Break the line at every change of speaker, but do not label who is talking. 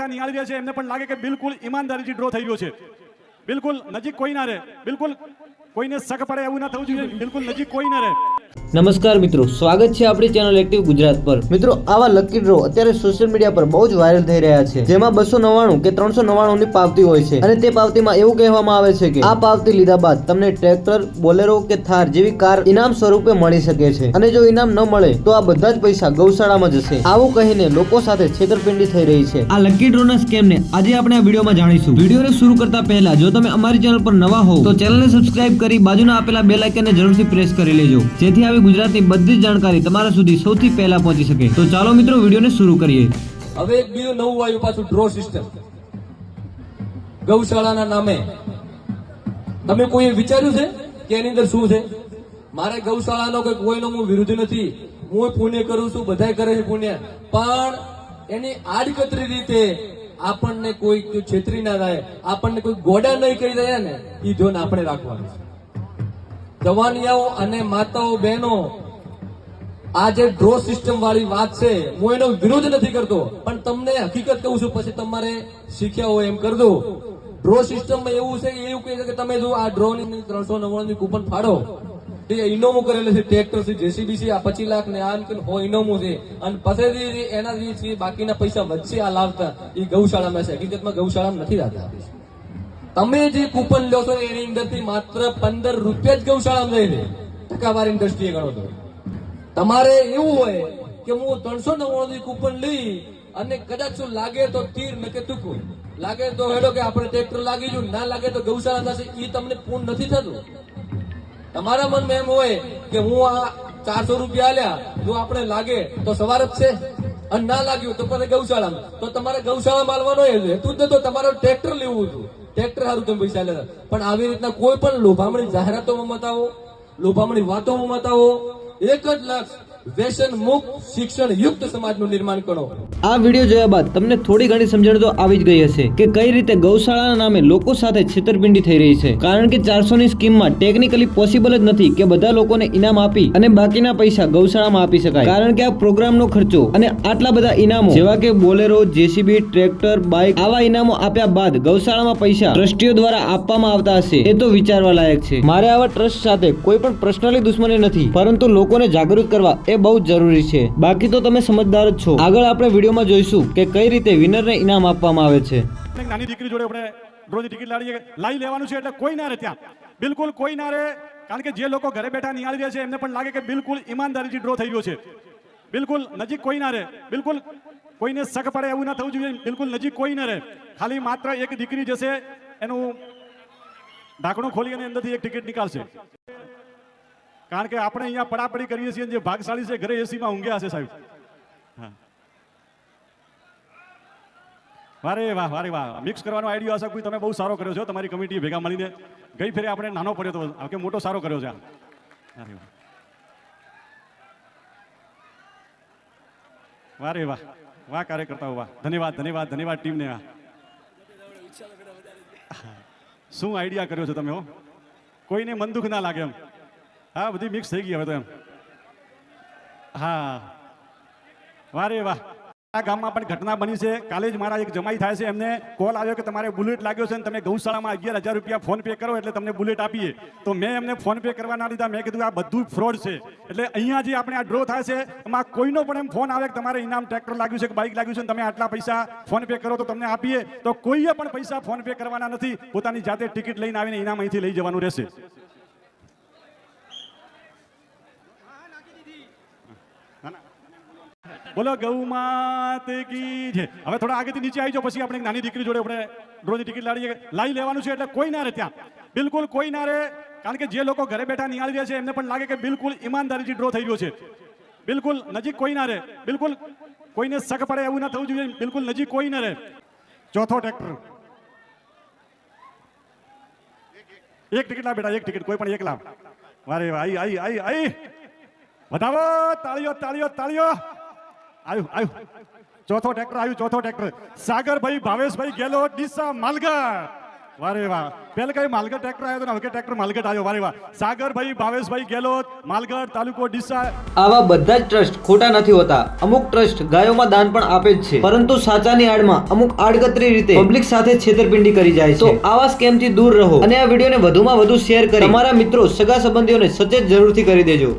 બેઠા નિહાળી રહ્યા છે એમને પણ લાગે કે બિલકુલ ઈમાનદારીથી ડ્રો થઈ રહ્યો છે. બિલકુલ નજીક કોઈ ના રહે, બિલકુલ કોઈને શક પડે એવું ના થવું જોઈએ, બિલકુલ નજીક કોઈ ના રહે.
નમસ્કાર મિત્રો, સ્વાગત છે આપણી ચેનલ એક્ટિવ ગુજરાત પર. મિત્રો, આવા લકી ડ્રો અત્યારે સોશિયલ મીડિયા પર બહુ જ વાયરલ થઈ રહ્યા છે, જેમાં 299 કે 399 ની પાવતી હોય છે અને તે પાવતીમાં એવું કહેવામાં આવે છે કે આ પાવતી લીધા બાદ તમને ટ્રેક્ટર, બોલેરો કે થાર જેવી કાર ઇનામ સ્વરૂપે મળી શકે છે અને જો ઇનામ ન મળે તો આ બધા જ પૈસા ગૌશાળામાં જશે. આવું કહીને લોકો સાથે છેતરપિંડી થઈ રહી છે. આ લકી ડ્રો ના સ્કેમ ને આજે આપણે આ વિડીયોમાં જાણીશું. વિડીયોને શરૂ કરતા પહેલા જો તમે અમારી ચેનલ પર નવા હો તો ચેનલને સબસ્ક્રાઇબ કરી બાજુના આપેલા બેલ આઇકનને જરૂરથી પ્રેસ કરી લેજો, જેથી આવી ગુજરાતની બધી જ જાણકારી તમારા સુધી સૌથી પહેલા પહોંચી શકે. તો ચાલો મિત્રો વિડીયોને શરૂ કરીએ.
હવે એક બીજું નવું આવ્યું પાછું, ડ્રો સિસ્ટમ ગૌશાળાના નામે. તમે કોઈ વિચાર્યું છે કે એની અંદર શું છે? મારે ગૌશાળાનો કોઈનો હું વિરુદ્ધ નથી, હું પુણ્ય કરું છું, બધાય કરે છે પુણ્ય, પણ એની આડકતરી રીતે આપણને કોઈ છેતરી ના થાય, આપણને કોઈ ગોડા નહીં કરી દે ને, એ ધ્યાન આપણે રાખવાનું છે. જવાનિયાઓ અને માતાઓ બહેનો, આ જે ડ્રો સિસ્ટમ વાળી વાત છે, હું એનો વિરોધ નથી કરતો, પણ તમને હકીકત કહું છું, પછી તમારે શીખ્યા હોય એમ કરજો. ડ્રો સિસ્ટમમાં એવું છે, એવું કહે છે કે તમે જો આ ડ્રો ની 399 ની કૂપન ફાડો, ઇનોમો કરેલું છે, ટ્રેક્ટર છે, જેસીબી છે, આ 25 લાખ ને આ ઇનોમો છે, અને પછી એના જે બાકીના પૈસા વચ્ચે આ લાવતા એ ગૌશાળામાં છે. હકીકતમાં ગૌશાળામાં નથી લાવતા. તમે જે કૂપન લો છો એની અંદરથી માત્ર 15 રૂપિયા જ ગૌશાળામાં જાય છે, ટકાવારી દ્રષ્ટિએ ગણો તો. તમારે એવું હોય કે હું 399 ની કૂપન લઈ અને કદાચ શું લાગે તો તીર નકે ટૂંકું લાગે તો હેડો કે આપણે ટ્રેક્ટર લાગી ગયું, ના લાગે તો ગૌશાળા થશે, એ તમને પૂર્ણ નથી થતું. તમારા મનમાં એમ હોય કે હું આ 400 રૂપિયા આલ્યા, જો આપણે લાગે તો સવાર જ છે, અને ના લાગ્યું તો પછી ગૌશાળામાં, તો તમારે ગૌશાળામાં માલવાનો હેતુ જ નતો, તમારે ટ્રેક્ટર લેવું હતું, ટ્રેક્ટર સારું તમે પૈસા લેતા. પણ આવી રીતના કોઈ પણ લોભામણી જાહેરાતોમાં મત આવો, લોભામણી વાતોમાં મત આવો. એક જ લક્ષ્ય, વ્યસન મુક્ત શિક્ષણ યુક્ત સમાજનું નિર્માણ કરો.
આ વિડીયો જોયા બાદ તમને થોડી ઘણી સમજણ તો આવી જ ગઈ હશે કે કઈ રીતે ગૌશાળાના નામે લોકો સાથે છેતરપિંડી થઈ રહી છે. કારણ કે 400 ની સ્કીમમાં ટેકનિકલી પોસિબલ જ નથી કે બધા લોકોને ઇનામ આપી અને બાકીના પૈસા ગૌશાળામાં આપી શકાય. કારણ કે આ પ્રોગ્રામનો ખર્ચો અને આટલા બધા ઇનામો જેવા કે બોલેરો, જેસીબી, ટ્રેક્ટર, બાઇક, આવા ઇનામો આપ્યા બાદ ગૌશાળામાં પૈસા ટ્રસ્ટીઓ દ્વારા આપવામાં આવતા હશે, એ તો વિચારવા લાયક છે. મારે આવા ટ્રસ્ટ સાથે કોઈ પણ પર્સનલી દુશ્મની નથી, પરંતુ લોકોને જાગૃત કરવા એ બહુ જ જરૂરી છે. બાકી તો તમે સમજદાર જ છો. આગળ આપણે વિડીયોમાં જોઈશું કે કઈ રીતે વિનરને ઇનામ આપવામાં આવે છે.
નાની દીકરી જોડે આપણે ડ્રોની ટિકિટ લાવી લેવાનું છે, એટલે કોઈ ના રહે ત્યાં, બિલકુલ કોઈ ના રહે. કારણ કે જે લોકો ઘરે બેઠા નિહાળી રહ્યા છે એમને પણ લાગે કે બિલકુલ ઈમાનદારીથી ડ્રો થઈ રહ્યો છે. બિલકુલ નજીક કોઈ ના રહે, બિલકુલ કોઈને શક પડે એવું ના થવું જોઈએ, બિલકુલ નજીક કોઈ ના રહે. ખાલી માત્ર એક દીકરી જશે, એનું ઢાંકણું ખોલી અને અંદરથી એક ટિકિટ નીકાળશે. કારણ કે આપણે અહીંયા પડાપડી કરીએ છીએ, જે ભાગશાળી છે ઘરે એસીમાં ઊંઘ્યા હશે સાહેબ. વારે વાહ, વારે વાહ. મિક્સ કરવાનો આઈડિયા આશા કોઈ તમે બહુ સારો કર્યો છો, તમારી કમિટી ભેગા મળીને. ગઈ ફેરે આપણે નાનો પડ્યો તો કે મોટો સારો કર્યો છે. વારે વાહ, વાહ કાર્યકર્તાઓ, વાહ. ધન્યવાદ, ધન્યવાદ, ધન્યવાદ ટીમને. શું આઈડિયા કર્યો છો તમે? હો, કોઈને મન દુઃખ ના લાગે એમ. હા, બધી મિક્સ થઈ ગઈ હવે તો એમ. હા, વારે વાહ. આ ગામમાં પણ ઘટના બની છે. કાલે જ મારા એક જમાઈ થાય છે, એમને કોલ આવ્યો કે તમારે બુલેટ લાગ્યો છે અને તમે ગૌશાળામાં 11,000 રૂપિયા ફોન પે કરો એટલે તમને બુલેટ આપીએ. તો મેં એમને ફોન પે કરવા ના દીધા. મેં કીધું આ બધું ફ્રોડ છે. એટલે અહીંયા જે આપણે આ ડ્રો થાય છે એમાં કોઈનો પણ એમ ફોન આવે કે તમારે ઇનામ ટ્રેક્ટર લાગ્યું છે કે બાઇક લાગ્યું છે, તમે આટલા પૈસા ફોન પે કરો તો તમને આપીએ, તો કોઈએ પણ પૈસા ફોન પે કરવાના નથી. પોતાની જાતે ટિકિટ લઈને આવીને ઇનામ અહીંથી લઈ જવાનું રહેશે. બોલો ગૌ માત કી જય. હવે થોડા આગળથી નીચે આવી જાઓ, પછી આપણે નાની દીકરી જોડે આપણે ડ્રોની ટિકિટ લાવી લેવાનું છે, એટલે કોઈ ના રહે ત્યાં, બિલકુલ કોઈ ના રહે. કારણ કે જે લોકો ઘરે બેઠા નિહાળી રહ્યા છે એમને પણ લાગે કે બિલકુલ ઈમાનદારીથી ડ્રો થઈ રહ્યો છે. બિલકુલ નજીક કોઈ ના રહે, બિલકુલ કોઈને શક પડે એવું ના થવું જોઈએ, બિલકુલ નજીક કોઈ ના રહે. ચોથો ટ્રેક્ટર, એક ટિકિટ લાવ બેટા, એક ટિકિટ, કોઈ પણ એક લાવ. વારે આઈ આઈ આઈ આઈ, વધાવો, તાળીઓ તાળીઓ તાળીઓ. આવ્યું આવ્યું, ચોથો ટ્રેક્ટર આવ્યું, ચોથો ટ્રેક્ટર. સાગરભાઈ ભાવેશભાઈ ગેલોટ ડીસા માલગઢ. વારે વાહ પેલા કઈ માલગઢ ટ્રેક્ટર આવ્યો હતો ને હવે ટ્રેક્ટર માલગઢ આવ્યો વારે વાહ સાગરભાઈ ભાવેશભાઈ ગેલોત માલગઢ તાલુકો ડીસા
આવા બધા જ ટ્રસ્ટ ખોટા નથી હોતા. અમુક ટ્રસ્ટ ગાયોમાં દાન પણ આપે જ છે, પરંતુ સાચાની આડમાં અમુક આડકતરી રીતે પબ્લિક સાથે છેતરપિંડી કરી જાય છે. તો આવા સ્કેમ થી દૂર રહો અને આ વિડીયોને વધુમાં વધુ શેર કરી તમારા મિત્રો સગા સંબંધીઓને સચેત જરૂરથી કરી દેજો.